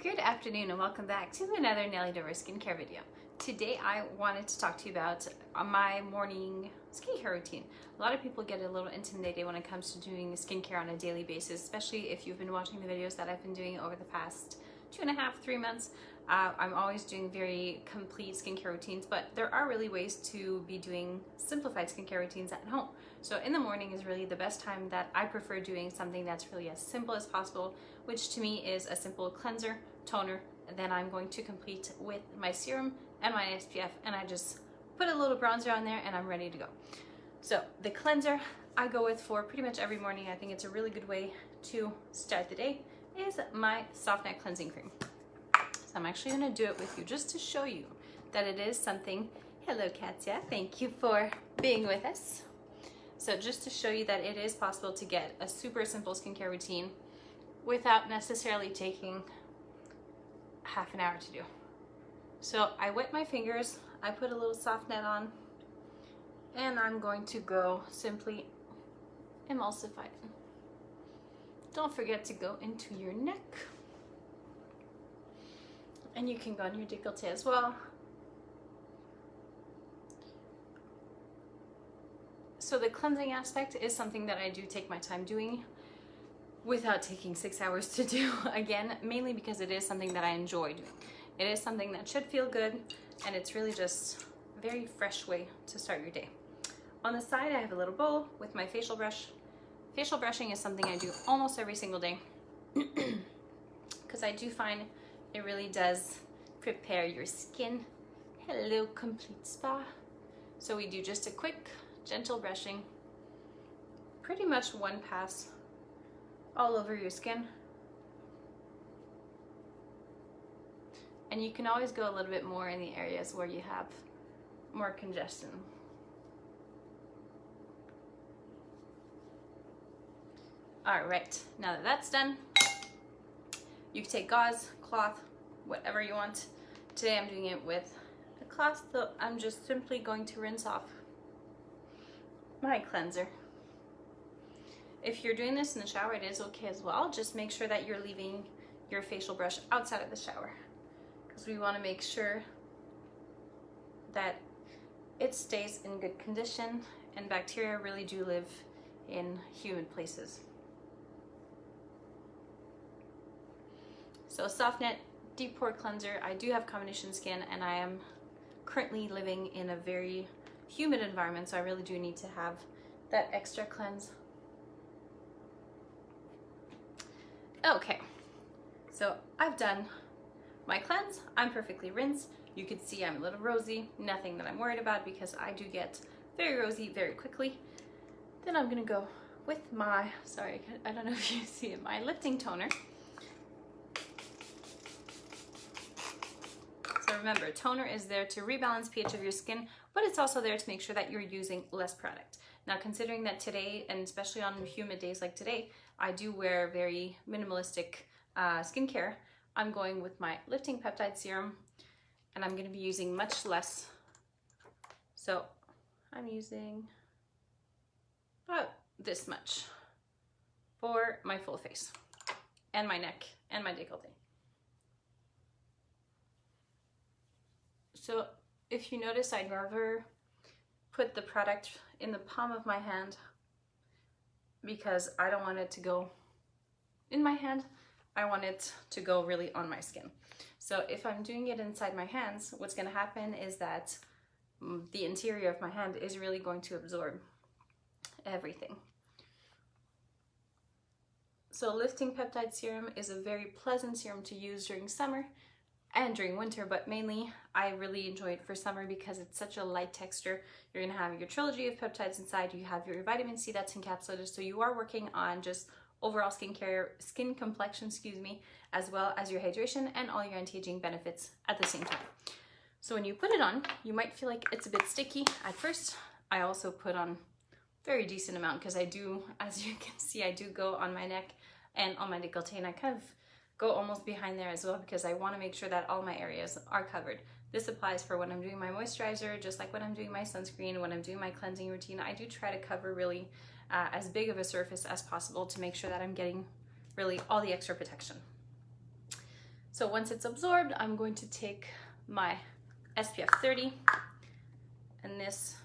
Good afternoon and welcome back to another Nelly Dover skincare video. Today I wanted to talk to you about my morning skincare routine. A lot of people get a little intimidated when it comes to doing skincare on a daily basis, especially if you've been watching the videos that I've been doing over the past 2.5, 3 months. I'm always doing very complete skincare routines, but there are really ways to be doing simplified skincare routines at home. So in the morning is really the best time that I prefer doing something that's really as simple as possible, which to me is a simple cleanser, toner, and then I'm going to complete with my serum and my SPF, and I just put a little bronzer on there and I'm ready to go. So the cleanser I go with for pretty much every morning, I think it's a really good way to start the day, is my Soft Neck Cleansing Cream. So I'm actually going to do it with you just to show you that it is something. Hello Katya, thank you for being with us. So just to show you that it is possible to get a super simple skincare routine without necessarily taking half an hour to do. So I wet my fingers, I put a little soft net on, and I'm going to go simply emulsify it. Don't forget to go into your neck. And you can go on your décolleté as well. So the cleansing aspect is something that I do take my time doing without taking 6 hours to do, again, mainly because it is something that I enjoy doing. It is something that should feel good, and it's really just a very fresh way to start your day. On the side, I have a little bowl with my facial brush. Facial brushing is something I do almost every single day because I do find it really does prepare your skin. Hello, Complete Spa. So we do just a quick, gentle brushing, pretty much one pass all over your skin. And you can always go a little bit more in the areas where you have more congestion. All right, now that that's done, you can take gauze, cloth, whatever you want. Today I'm doing it with a cloth, so I'm just simply going to rinse off my cleanser. If you're doing this in the shower, it is okay as well. Just make sure that you're leaving your facial brush outside of the shower, because we want to make sure that it stays in good condition, and bacteria really do live in humid places. So Soft Net Deep Pore Cleanser. I do have combination skin, and I am currently living in a very humid environment, so I really do need to have that extra cleanse. Okay, so I've done my cleanse. I'm perfectly rinsed. You can see I'm a little rosy, nothing that I'm worried about because I do get very rosy very quickly. Then I'm gonna go with my, sorry, I don't know if you see it, my lifting toner. So remember, toner is there to rebalance pH of your skin, but it's also there to make sure that you're using less product. Now, considering that today, and especially on humid days like today, I do wear very minimalistic skincare, I'm going with my lifting peptide serum, and I'm going to be using much less. So I'm using about this much for my full face and my neck and my décolleté. So if you notice, I never put the product in the palm of my hand because I don't want it to go in my hand. I want it to go really on my skin. So if I'm doing it inside my hands, what's going to happen is that the interior of my hand is really going to absorb everything. So lifting peptide serum is a very pleasant serum to use during summer and during winter, but mainly I really enjoy it for summer because it's such a light texture. You're gonna have your trilogy of peptides inside, you have your vitamin C that's encapsulated, so you are working on just overall skincare, skin complexion, excuse me, as well as your hydration and all your anti-aging benefits at the same time. So when you put it on, you might feel like it's a bit sticky at first. I also put on very decent amount because I do, as you can see, I do go on my neck and on my décolleté, and I kind of go almost behind there as well because I want to make sure that all my areas are covered. This applies for when I'm doing my moisturizer, just like when I'm doing my sunscreen, when I'm doing my cleansing routine. I do try to cover really as big of a surface as possible to make sure that I'm getting really all the extra protection. So once it's absorbed, I'm going to take my SPF 30, and this,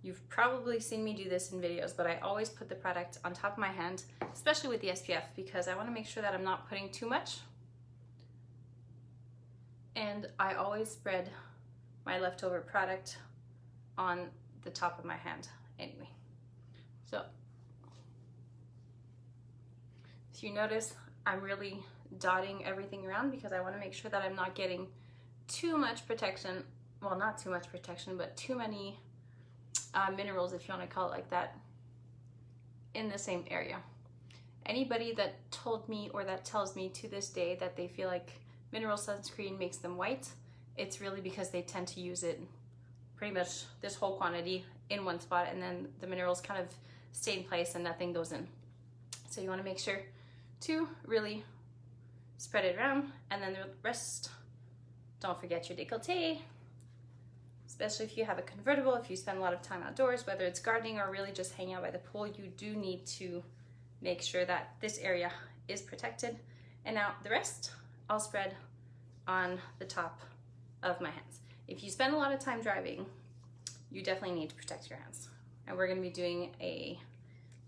you've probably seen me do this in videos, but I always put the product on top of my hand, especially with the SPF, because I want to make sure that I'm not putting too much. And I always spread my leftover product on the top of my hand anyway. So if you notice, I'm really dotting everything around because I want to make sure that I'm not getting too much protection. Well, not too much protection, but too many minerals, if you want to call it like that, in the same area. Anybody that told me or that tells me to this day that they feel like mineral sunscreen makes them white, it's really because they tend to use it pretty much this whole quantity in one spot, and then the minerals kind of stay in place and nothing goes in. So you want to make sure to really spread it around, and then the rest, don't forget your décolleté, especially if you have a convertible, if you spend a lot of time outdoors, whether it's gardening or really just hanging out by the pool, you do need to make sure that this area is protected. And now the rest, I'll spread on the top of my hands. If you spend a lot of time driving, you definitely need to protect your hands. And we're gonna be doing a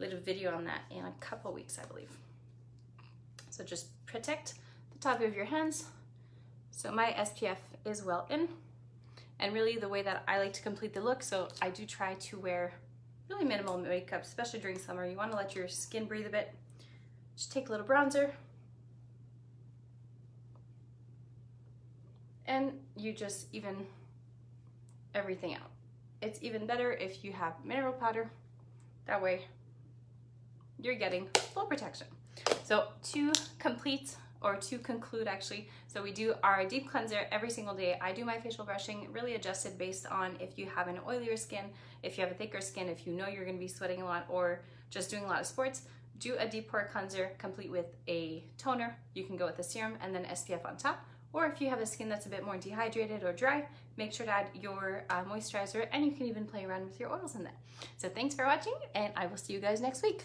little video on that in a couple weeks, I believe. So just protect the top of your hands. So my SPF is well in. And really the way that I like to complete the look, so I do try to wear really minimal makeup, especially during summer. You want to let your skin breathe a bit. Just take a little bronzer. And you just even everything out. It's even better if you have mineral powder. That way you're getting full protection. So to complete, or to conclude actually, so we do our deep cleanser every single day. I do my facial brushing really adjusted based on if you have an oilier skin, if you have a thicker skin, if you know you're gonna be sweating a lot or just doing a lot of sports. Do a deep pore cleanser complete with a toner. You can go with a serum and then SPF on top. Or if you have a skin that's a bit more dehydrated or dry, make sure to add your moisturizer, and you can even play around with your oils in that. So thanks for watching, and I will see you guys next week.